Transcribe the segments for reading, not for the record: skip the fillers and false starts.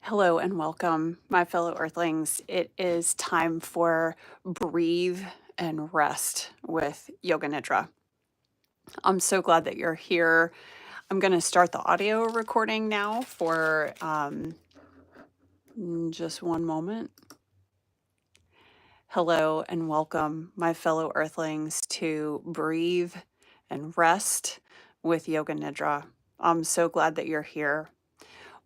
Hello and welcome, my fellow Earthlings. It is time for Breathe and Rest with Yoga Nidra. I'm so glad that you're here. I'm going to start the audio recording now for just one moment. Hello and welcome, my fellow Earthlings, to Breathe and Rest with Yoga Nidra. I'm so glad that you're here.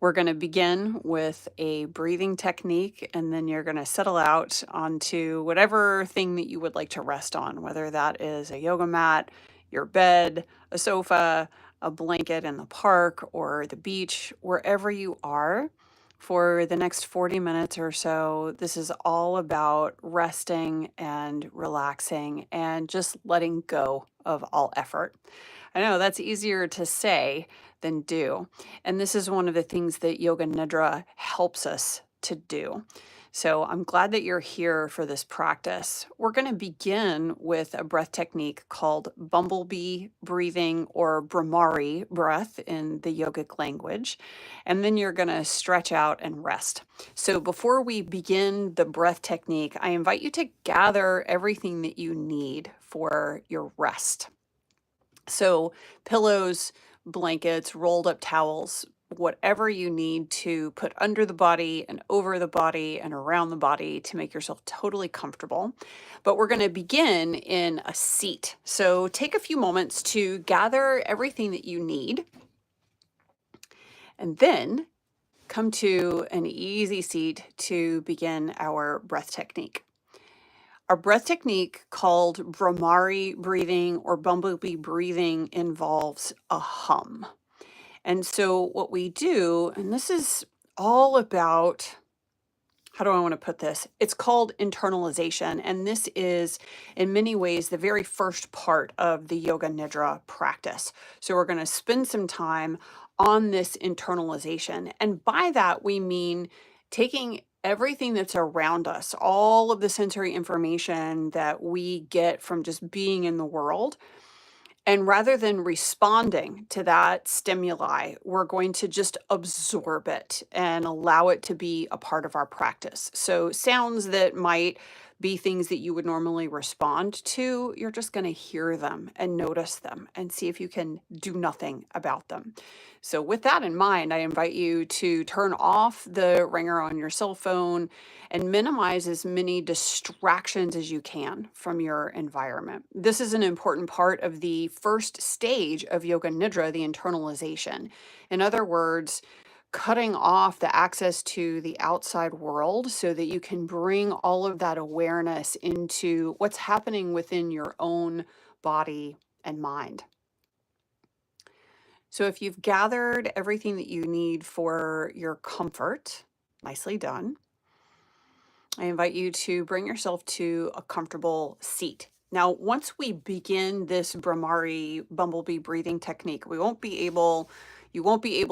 We're going to begin with a breathing technique, and then you're going to settle out onto whatever thing that you would like to rest on, whether that is a yoga mat, your bed, a sofa, a blanket in the park or the beach, wherever you are. For the next 40 minutes or so, this is all about resting and relaxing and just letting go of all effort. I know that's easier to say than do. And this is one of the things that Yoga Nidra helps us to do. So I'm glad that you're here for this practice. We're going to begin with a breath technique called bumblebee breathing or Brahmari breath in the yogic language. And then you're going to stretch out and rest. So before we begin the breath technique, I invite you to gather everything that you need for your rest. So pillows, blankets, rolled up towels, whatever you need to put under the body and over the body and around the body to make yourself totally comfortable. But we're going to begin in a seat. So take a few moments to gather everything that you need and then come to an easy seat to begin our breath technique. Our breath technique called Brahmari breathing or bumblebee breathing involves a hum. And so what we do, and this is all about, how do I want to put this? It's called internalization. And this is in many ways the very first part of the Yoga Nidra practice. So we're going to spend some time on this internalization. And by that, we mean taking everything that's around us, all of the sensory information that we get from just being in the world. And rather than responding to that stimuli, we're going to just absorb it and allow it to be a part of our practice. So, sounds that might be things that you would normally respond to, you're just going to hear them and notice them and see if you can do nothing about them. So, with that in mind, I invite you to turn off the ringer on your cell phone and minimize as many distractions as you can from your environment. This is an important part of the first stage of Yoga Nidra, the internalization. In other words, cutting off the access to the outside world so that you can bring all of that awareness into what's happening within your own body and mind. So if you've gathered everything that you need for your comfort, nicely done. I invite you to bring yourself to a comfortable seat. Now, once we begin this Brahmari bumblebee breathing technique, you won't be able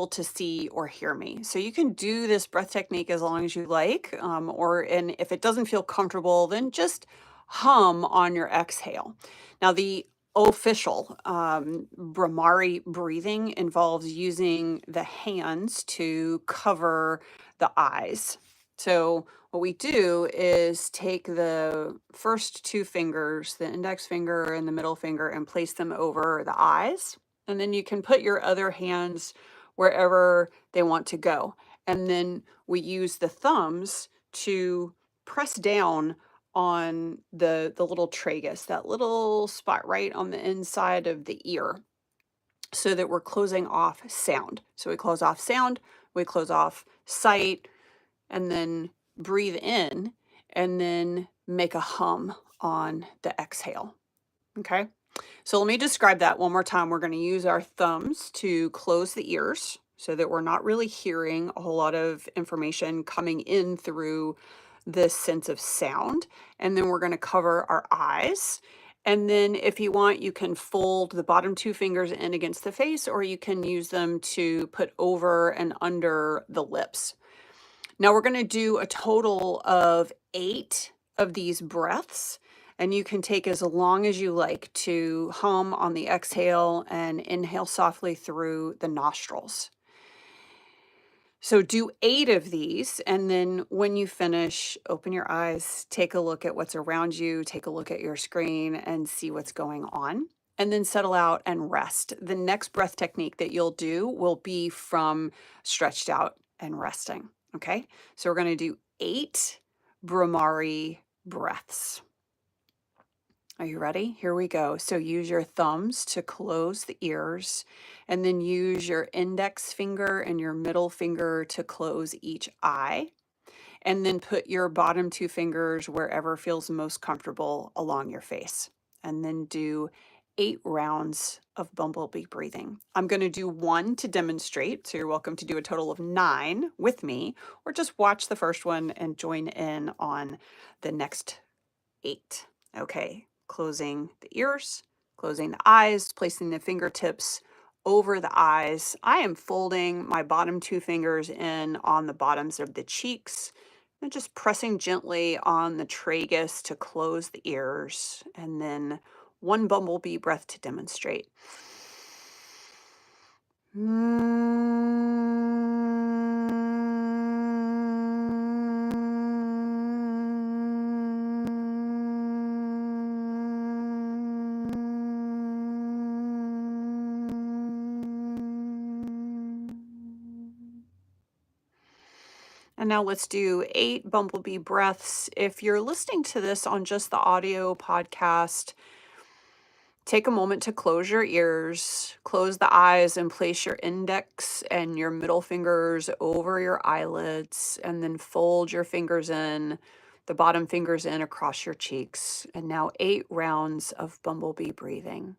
to see or hear me. So you can do this breath technique as long as you like, and if it doesn't feel comfortable, then just hum on your exhale. Now, the official Brahmari breathing involves using the hands to cover the eyes. So what we do is take the first two fingers, the index finger and the middle finger, and place them over the eyes. And then you can put your other hands wherever they want to go. And then we use the thumbs to press down on the little tragus, that little spot right on the inside of the ear, so that we're closing off sound. So we close off sound, we close off sight, and then breathe in, and then make a hum on the exhale. Okay, so let me describe that one more time. We're going to use our thumbs to close the ears so that we're not really hearing a whole lot of information coming in through this sense of sound. And then we're going to cover our eyes. And then if you want, you can fold the bottom two fingers in against the face, or you can use them to put over and under the lips. Now we're going to do a total of 8 of these breaths, and you can take as long as you like to hum on the exhale and inhale softly through the nostrils. So do 8 of these, and then when you finish, open your eyes, take a look at what's around you, take a look at your screen, and see what's going on, and then settle out and rest. The next breath technique that you'll do will be from stretched out and resting, okay? So we're gonna do 8 Brahmari breaths. Are you ready? Here we go. So use your thumbs to close the ears, and then use your index finger and your middle finger to close each eye. And then put your bottom 2 fingers wherever feels most comfortable along your face. And then do 8 rounds of bumblebee breathing. I'm going to do 1 to demonstrate, so you're welcome to do a total of 9 with me, or just watch the first one and join in on the next 8. Okay, closing the ears, closing the eyes, placing the fingertips over the eyes. I am folding my bottom 2 fingers in on the bottoms of the cheeks and just pressing gently on the tragus to close the ears, and then 1 bumblebee breath to demonstrate. And now let's do 8 bumblebee breaths. If you're listening to this on just the audio podcast, take a moment to close your ears, close the eyes, and place your index and your middle fingers over your eyelids, and then fold your fingers in, the bottom fingers in across your cheeks. And now 8 rounds of bumblebee breathing.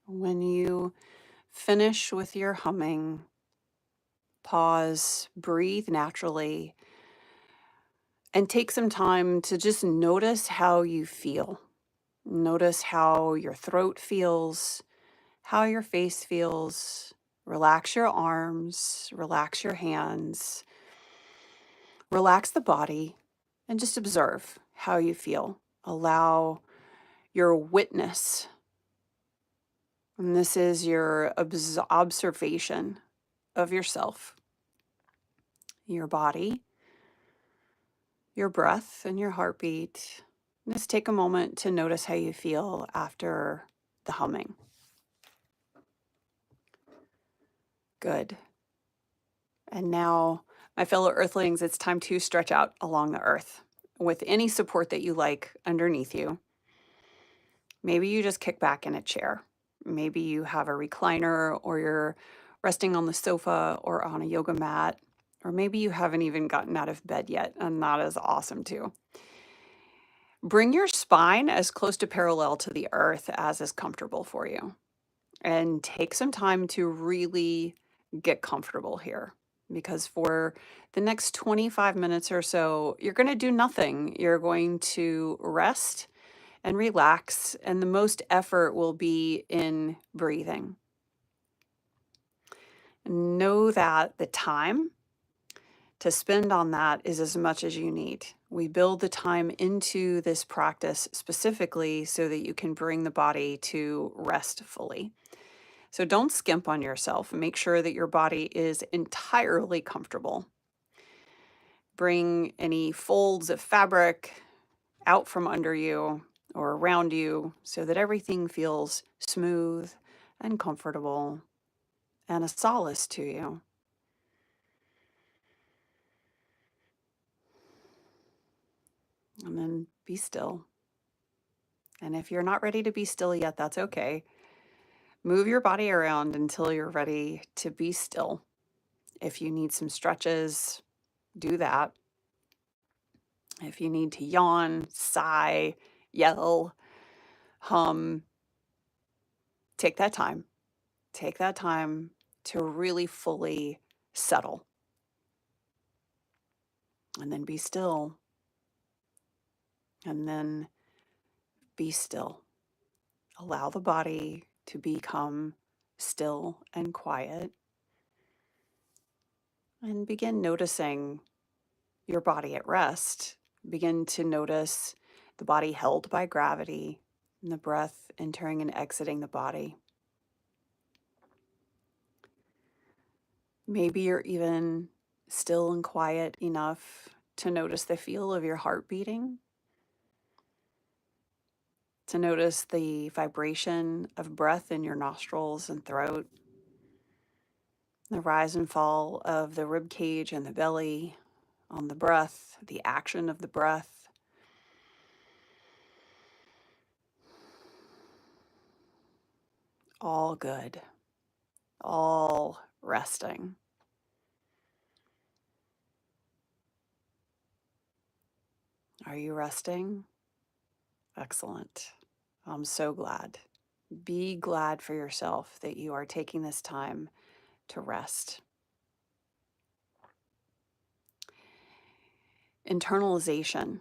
When you finish with your humming, pause, breathe naturally, and take some time to just notice how you feel. Notice how your throat feels, how your face feels. Relax your arms, relax your hands, relax the body, and just observe how you feel. Allow your witness, and this is your observation of yourself, your body, your breath, and your heartbeat. Just take a moment to notice how you feel after the humming. Good. And now, my fellow earthlings, it's time to stretch out along the earth with any support that you like underneath you. Maybe you just kick back in a chair. Maybe you have a recliner, or you're resting on the sofa or on a yoga mat, or maybe you haven't even gotten out of bed yet, and that is awesome too. Bring your spine as close to parallel to the earth as is comfortable for you, and take some time to really get comfortable here. Because for the next 25 minutes or so, you're going to do nothing. You're going to rest and relax, and the most effort will be in breathing. Know that the time to spend on that is as much as you need. We build the time into this practice specifically so that you can bring the body to rest fully. So don't skimp on yourself. Make sure that your body is entirely comfortable. Bring any folds of fabric out from under you or around you so that everything feels smooth and comfortable and a solace to you. And then be still. And if you're not ready to be still yet, that's okay. Move your body around until you're ready to be still. If you need some stretches, do that. If you need to yawn, sigh, yell, hum, take that time. Take that time to really fully settle. And then be still. And then be still. Allow the body to become still and quiet. And begin noticing your body at rest. Begin to notice the body held by gravity and the breath entering and exiting the body. Maybe you're even still and quiet enough to notice the feel of your heart beating, to notice the vibration of breath in your nostrils and throat, the rise and fall of the rib cage and the belly on the breath, the action of the breath. All good, all resting. Are you resting? Excellent. I'm so glad. Be glad for yourself that you are taking this time to rest. Internalization.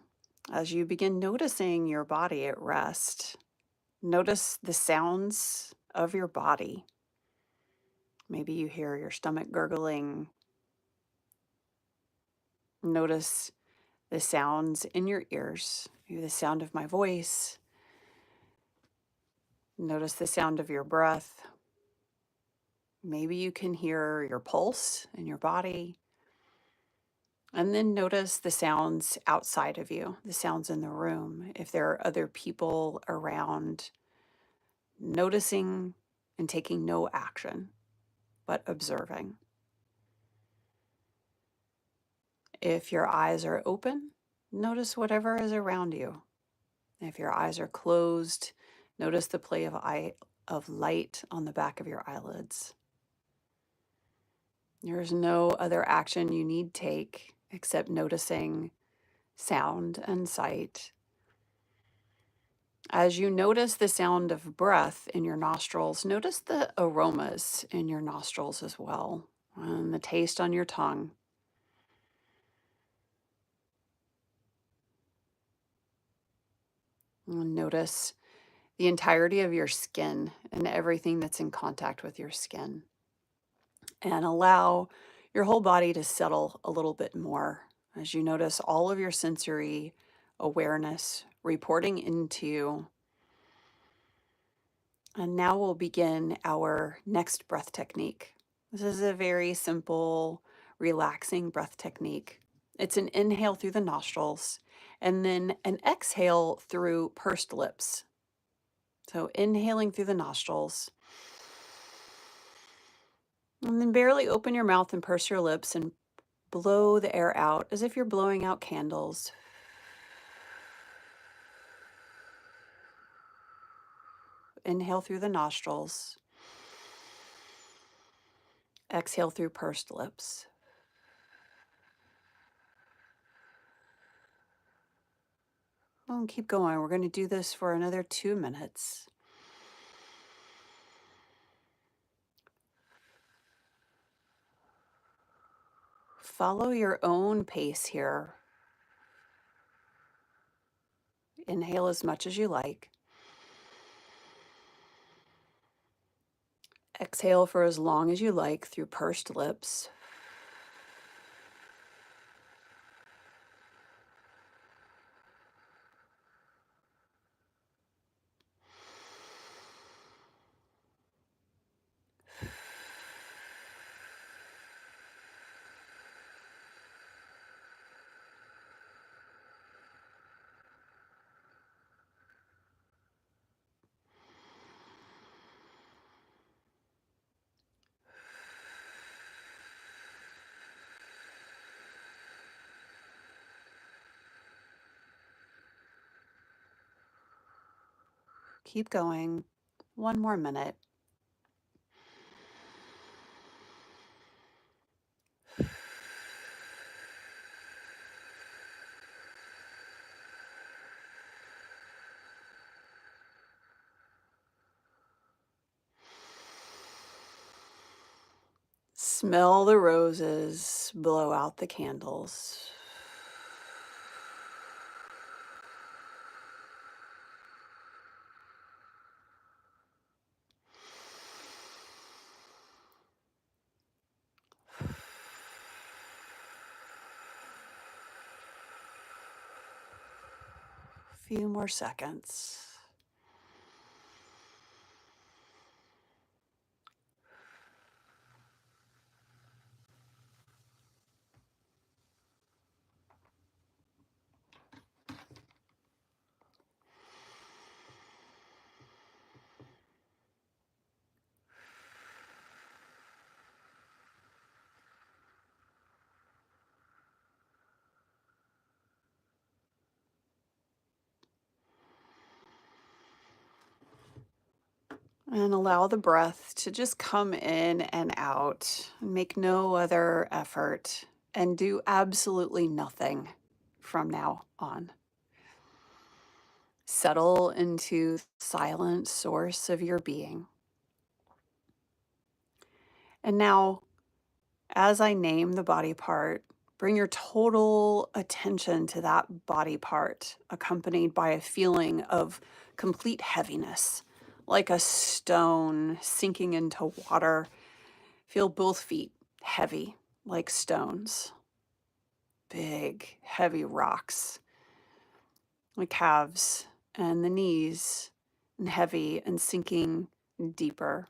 As you begin noticing your body at rest, notice the sounds of your body. Maybe you hear your stomach gurgling. Notice the sounds in your ears, maybe the sound of my voice. Notice the sound of your breath. Maybe you can hear your pulse in your body. And then notice the sounds outside of you, the sounds in the room. If there are other people around, noticing and taking no action, but observing. If your eyes are open, notice whatever is around you. If your eyes are closed, notice the play of light on the back of your eyelids. There's no other action you need take except noticing sound and sight. As you notice the sound of breath in your nostrils, notice the aromas in your nostrils as well, and the taste on your tongue. And notice the entirety of your skin and everything that's in contact with your skin. And allow your whole body to settle a little bit more as you notice all of your sensory awareness reporting into you. And now we'll begin our next breath technique. This is a very simple, relaxing breath technique. It's an inhale through the nostrils and then an exhale through pursed lips. So inhaling through the nostrils, and then barely open your mouth and purse your lips and blow the air out as if you're blowing out candles. Inhale through the nostrils, exhale through pursed lips. Well, and keep going. We're going to do this for another 2 minutes. Follow your own pace here. Inhale as much as you like. Exhale for as long as you like through pursed lips. Keep going. 1 more minute. Smell the roses, blow out the candles. Few more seconds. And allow the breath to just come in and out. Make no other effort and do absolutely nothing from now on. Settle into the silent source of your being. And now, as I name the body part, bring your total attention to that body part, accompanied by a feeling of complete heaviness, like a stone sinking into water. Feel both feet heavy, like stones, big, heavy rocks. The calves and the knees, and heavy and sinking deeper.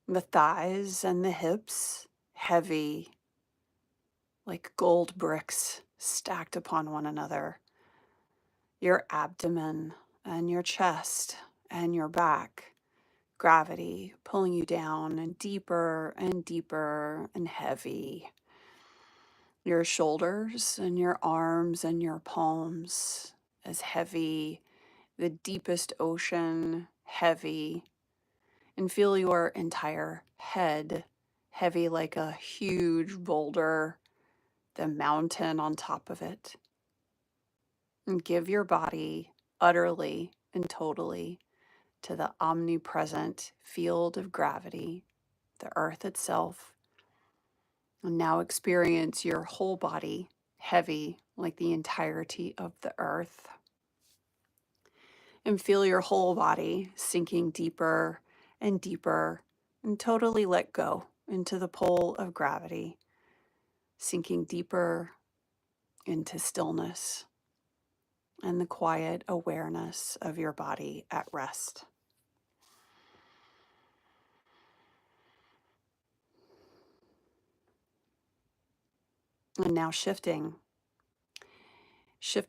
The thighs and the hips, heavy, like gold bricks stacked upon one another. Your abdomen and your chest and your back, gravity pulling you down and deeper and heavy. Your shoulders and your arms and your palms as heavy, the deepest ocean, heavy. And feel your entire head heavy like a huge boulder, the mountain on top of it. And give your body utterly and totally to the omnipresent field of gravity, the earth itself. And now experience your whole body heavy like the entirety of the earth. And feel your whole body sinking deeper and totally let go into the pull of gravity. sinking deeper into stillness and the quiet awareness of your body at rest. And now shift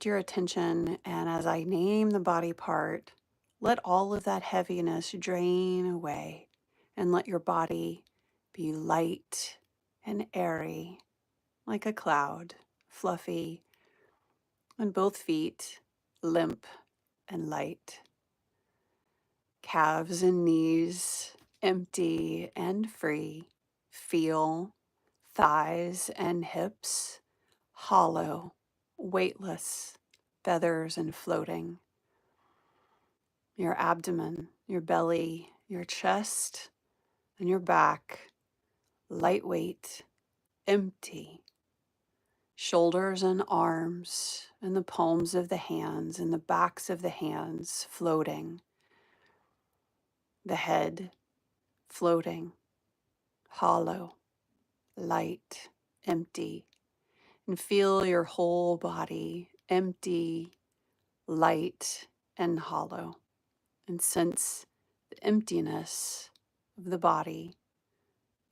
your attention, and as I name the body part, let all of that heaviness drain away and let your body be light and airy like a cloud, fluffy, and both feet limp and light. Calves and knees empty and free. Feel thighs and hips hollow, weightless, feathers and floating. Your abdomen, your belly, your chest, and your back lightweight, empty. Shoulders and arms, and the palms of the hands, and the backs of the hands floating. The head floating, hollow, light, empty. And feel your whole body empty, light, and hollow. And sense the emptiness of the body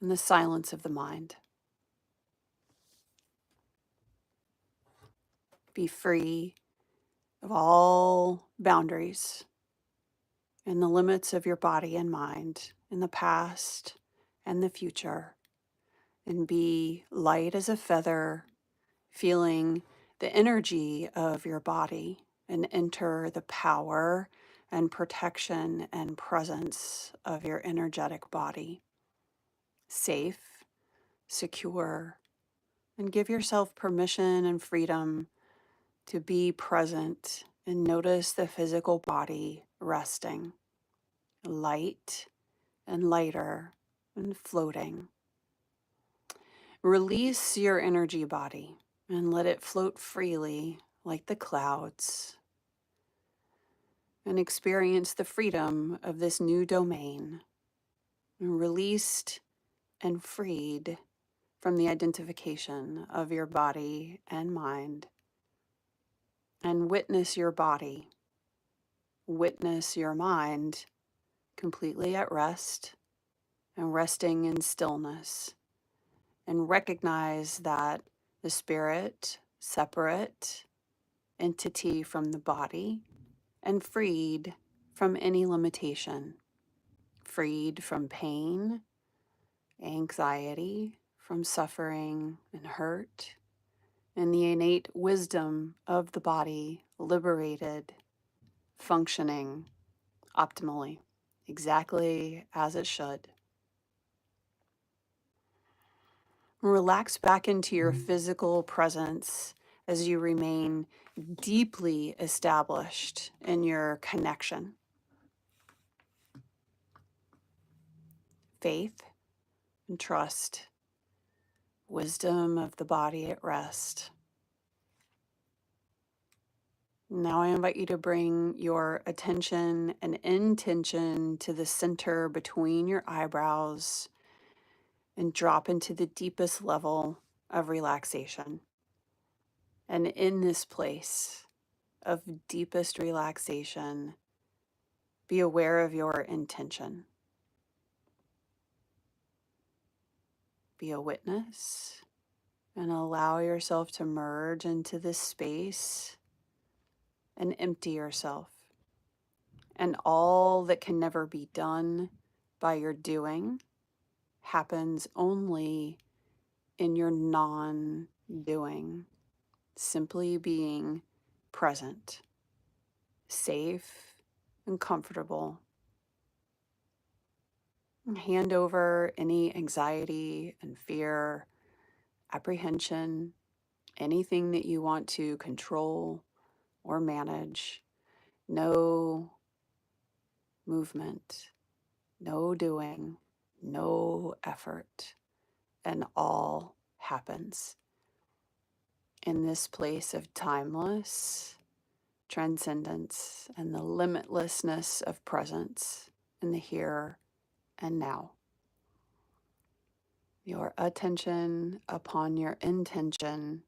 and the silence of the mind. Be free of all boundaries and the limits of your body and mind in the past and the future. And be light as a feather, feeling the energy of your body and enter the power and protection and presence of your energetic body. Safe, secure, and give yourself permission and freedom to be present and notice the physical body resting, light and lighter and floating. Release your energy body and let it float freely like the clouds, and experience the freedom of this new domain, released and freed from the identification of your body and mind. And witness your body, witness your mind completely at rest and resting in stillness. And recognize that the spirit, separate entity from the body, and freed from any limitation, freed from pain, anxiety, from suffering and hurt, and the innate wisdom of the body liberated, functioning optimally, exactly as it should. Relax back into your physical presence as you remain deeply established in your connection. Faith and trust, wisdom of the body at rest. Now I invite you to bring your attention and intention to the center between your eyebrows and drop into the deepest level of relaxation. And in this place of deepest relaxation, be aware of your intention. Be a witness and allow yourself to merge into this space and empty yourself. And all that can never be done by your doing happens only in your non-doing, simply being present, safe and comfortable. Hand over any anxiety and fear, apprehension, anything that you want to control or manage. No movement, no doing, no effort, and all happens in this place of timeless transcendence and the limitlessness of presence in the here and now. your attention upon your intention.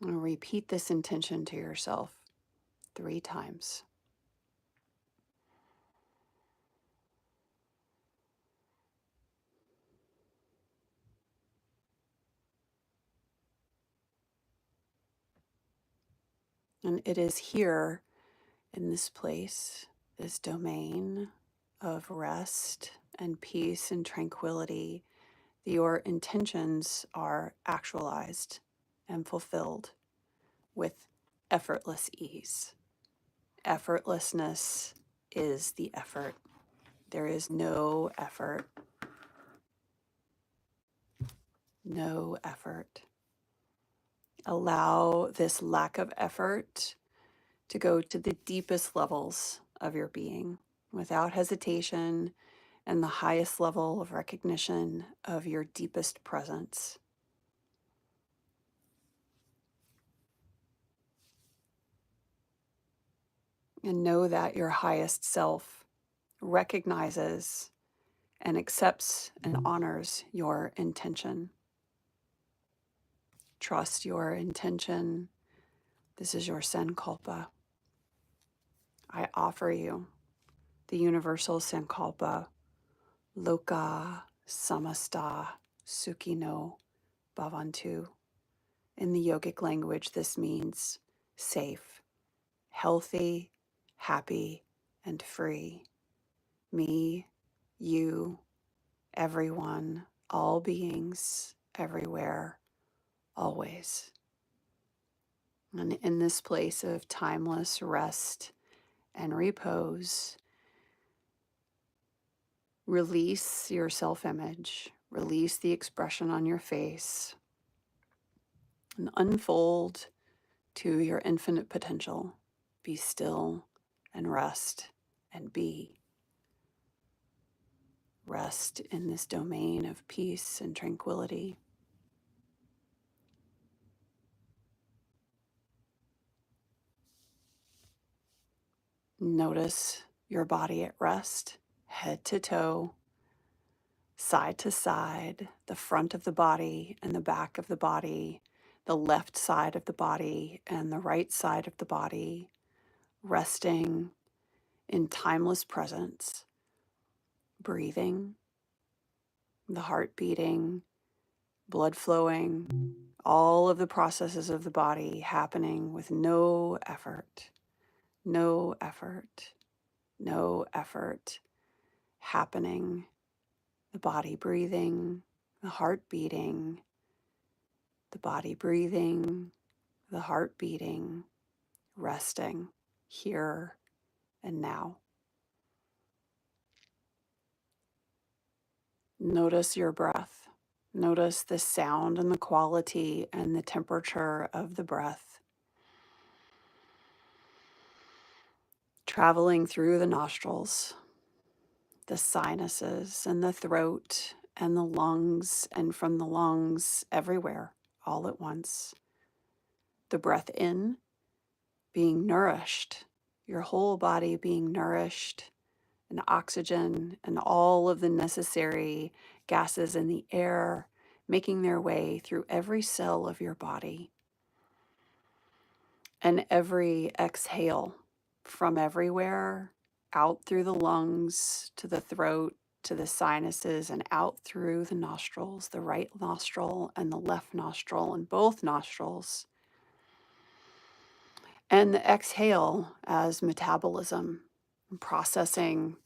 And repeat this intention to yourself 3 times. And it is here in this place, this domain of rest and peace and tranquility, that your intentions are actualized and fulfilled with effortless ease. Effortlessness is the effort. There is no effort. No effort. Allow this lack of effort to go to the deepest levels of your being without hesitation and the highest level of recognition of your deepest presence. And know that your highest self recognizes and accepts and honors your intention. Trust your intention. This is your sankalpa. I offer you the universal sankalpa, loka samasta sukhino bhavantu. In the yogic language, this means safe, healthy, happy, and free. Me, you, everyone, all beings, everywhere, always. And in this place of timeless rest and repose, release your self-image, release the expression on your face, and unfold to your infinite potential. Be still and rest and be. Rest in this domain of peace and tranquility. Notice your body at rest, head to toe, side to side, the front of the body and the back of the body, the left side of the body and the right side of the body, resting in timeless presence, breathing, the heart beating, blood flowing, all of the processes of the body happening with no effort, no effort, no effort, happening, the body breathing, the heart beating, the body breathing, the heart beating, resting here and now. Notice your breath. Notice the sound and the quality and the temperature of the breath traveling through the nostrils, the sinuses and the throat and the lungs, and from the lungs everywhere, all at once. The breath in, being nourished, your whole body being nourished, and oxygen and all of the necessary gases in the air making their way through every cell of your body. And every exhale from everywhere, out through the lungs, to the throat, to the sinuses, and out through the nostrils, the right nostril and the left nostril, and both nostrils. And the exhale as metabolism, processing,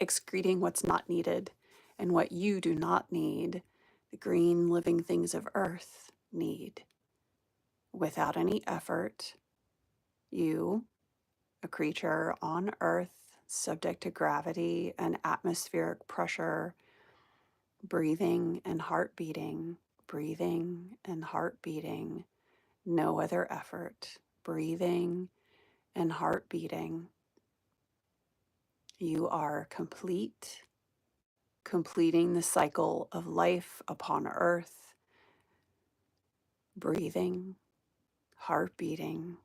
excreting what's not needed and what you do not need, the green living things of earth need. Without any effort, you, a creature on earth, subject to gravity and atmospheric pressure, breathing and heart beating, no other effort, breathing and heart beating. You are complete, completing the cycle of life upon earth, breathing, heart beating,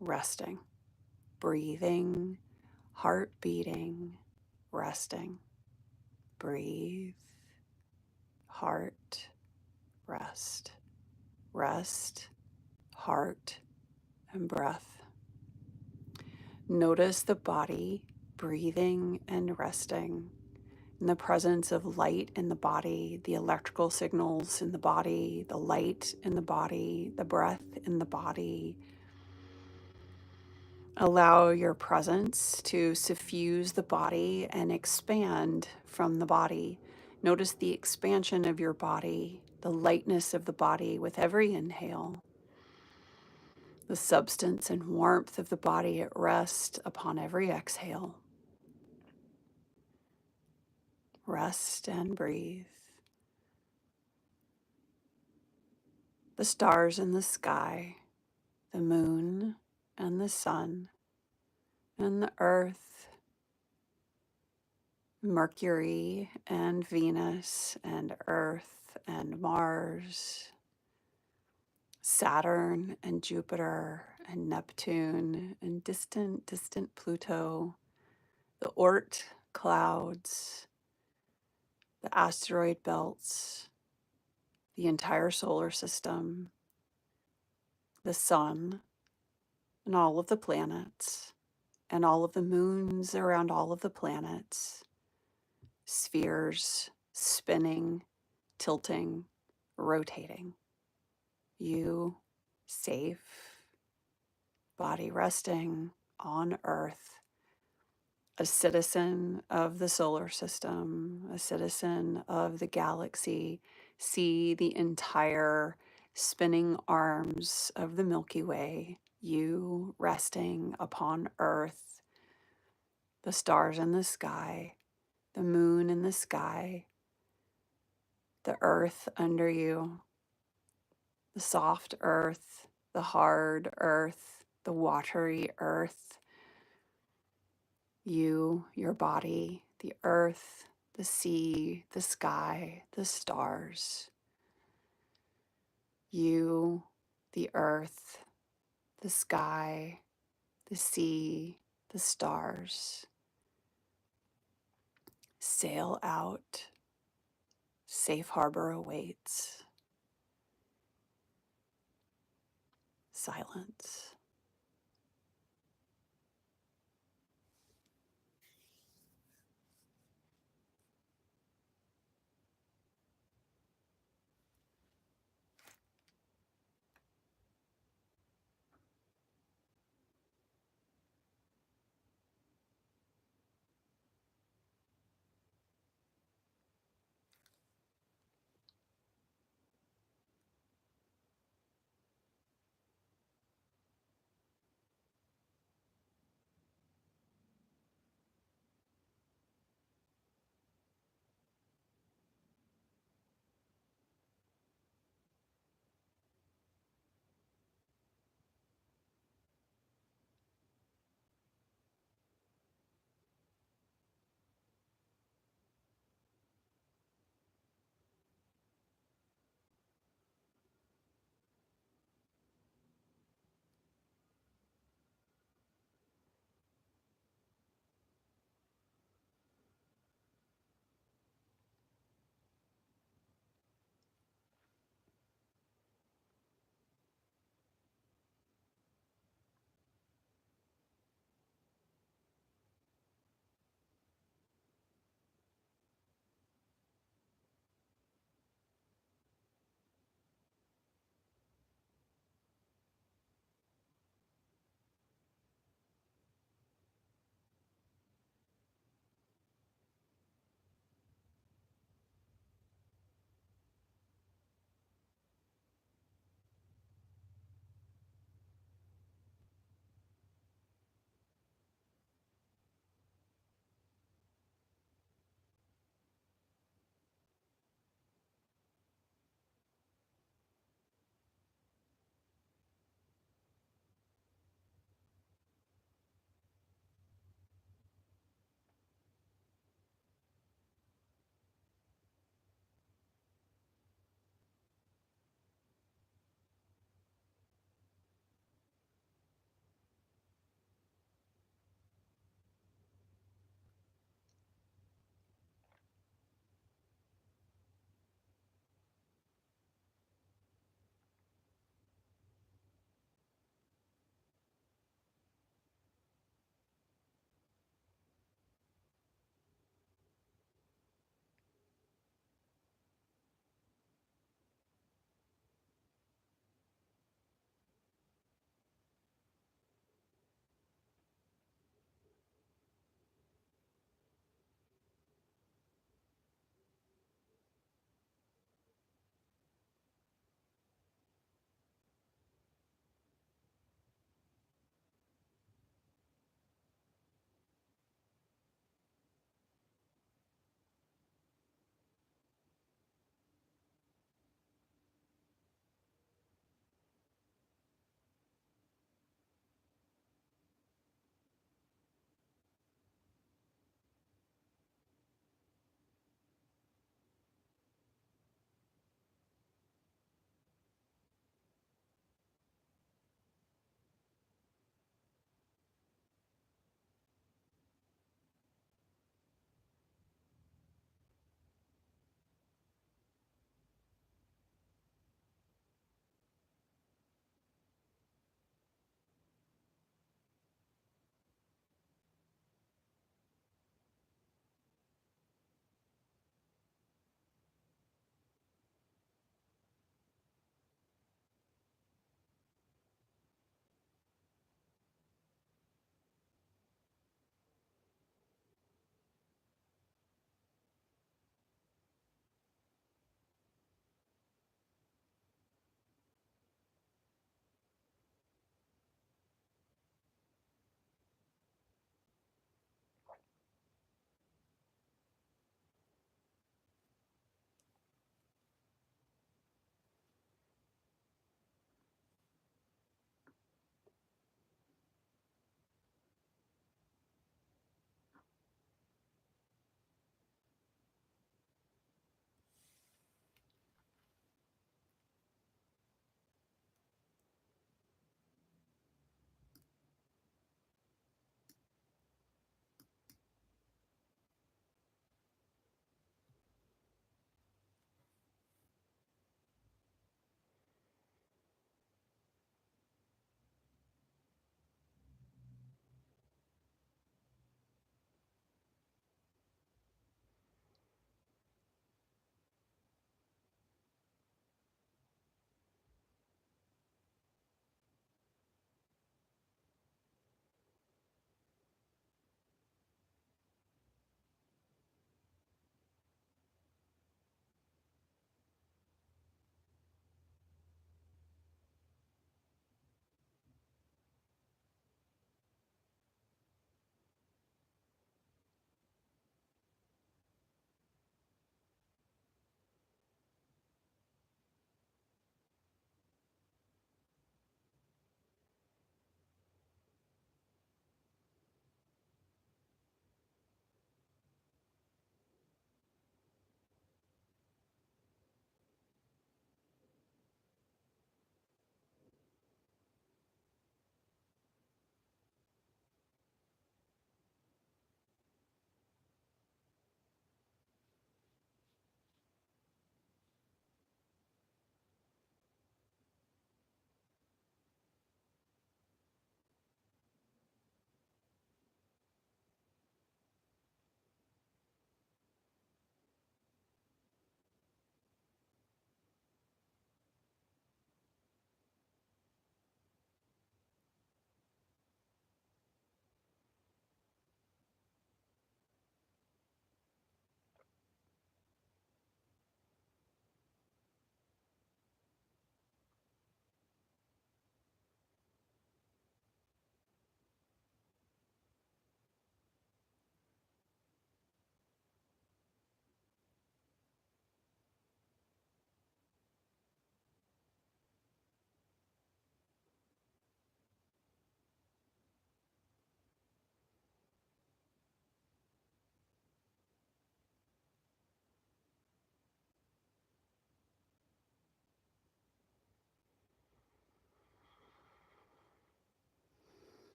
resting, breathing, heart beating, resting. Breathe, heart, rest. Rest, heart, and breath. Notice the body breathing and resting in the presence of light in the body, the electrical signals in the body, the light in the body, the breath in the body. Allow your presence to suffuse the body and expand from the body. Notice the expansion of your body, the lightness of the body with every inhale, the substance and warmth of the body at rest upon every exhale. Rest and breathe. The stars in the sky, the moon and the sun, and the earth, Mercury and Venus and Earth and Mars, Saturn and Jupiter and Neptune and distant Pluto, the Oort clouds, the asteroid belts, the entire solar system, the sun, and all of the planets, and all of the moons around all of the planets, spheres spinning, tilting, rotating. You, safe, body resting on Earth, a citizen of the solar system, a citizen of the galaxy. See the entire spinning arms of the Milky Way, you resting upon Earth, the stars in the sky, the moon in the sky, the earth under you, the soft earth, the hard earth, the watery earth, you, your body, the earth, the sea, the sky, the stars. You, the earth, the sky, the sea, the stars. Sail out. Safe harbor awaits. Silence.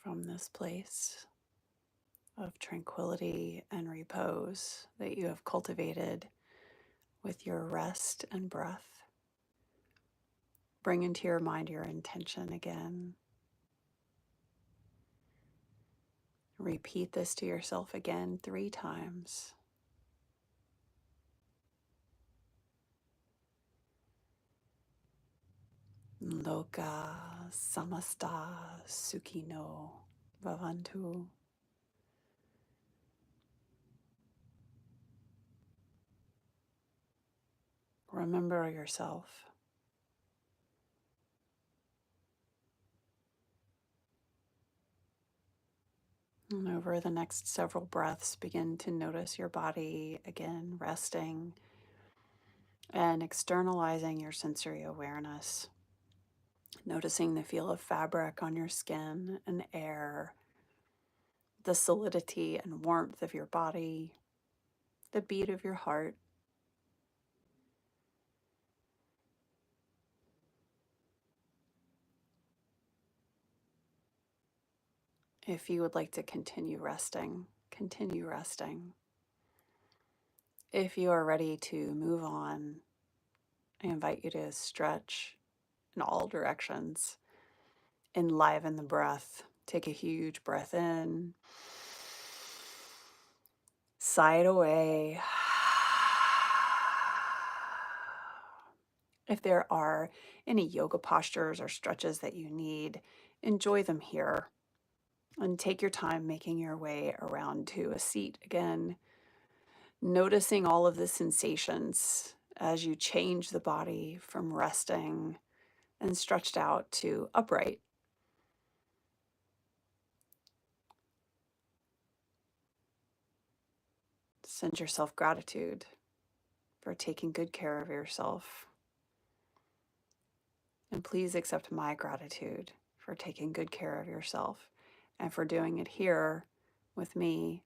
from this place of tranquility and repose that you have cultivated with your rest and breath. Bring into your mind your intention again. Repeat this to yourself again 3 times. Loka samasta sukhino bhavantu. Remember yourself. And over the next several breaths, begin to notice your body again resting and externalizing your sensory awareness. Noticing the feel of fabric on your skin and air, the solidity and warmth of your body, the beat of your heart. If you would like to continue resting, continue resting. If you are ready to move on, I invite you to stretch in all directions. Enliven the breath. Take a huge breath in. Sigh it away. If there are any yoga postures or stretches that you need, enjoy them here. And take your time making your way around to a seat again, noticing all of the sensations as you change the body from resting and stretched out to upright. Send yourself gratitude for taking good care of yourself. And please accept my gratitude for taking good care of yourself and for doing it here with me.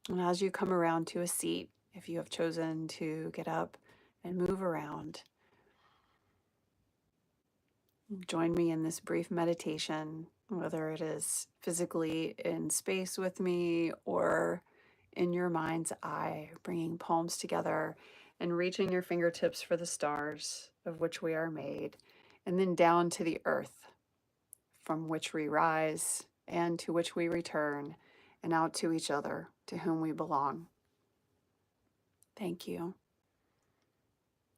And as you come around to a seat, if you have chosen to get up and move around, join me in this brief meditation, whether it is physically in space with me or in your mind's eye, bringing palms together and reaching your fingertips for the stars of which we are made, and then down to the earth from which we rise and to which we return, and out to each other to whom we belong. Thank you.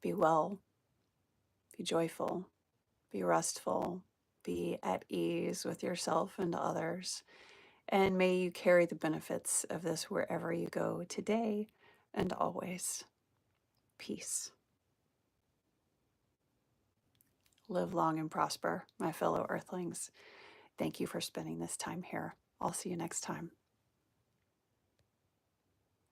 Be well, be joyful, be restful, be at ease with yourself and others. And may you carry the benefits of this wherever you go today and always. Peace. Live long and prosper, my fellow earthlings. Thank you for spending this time here. I'll see you next time.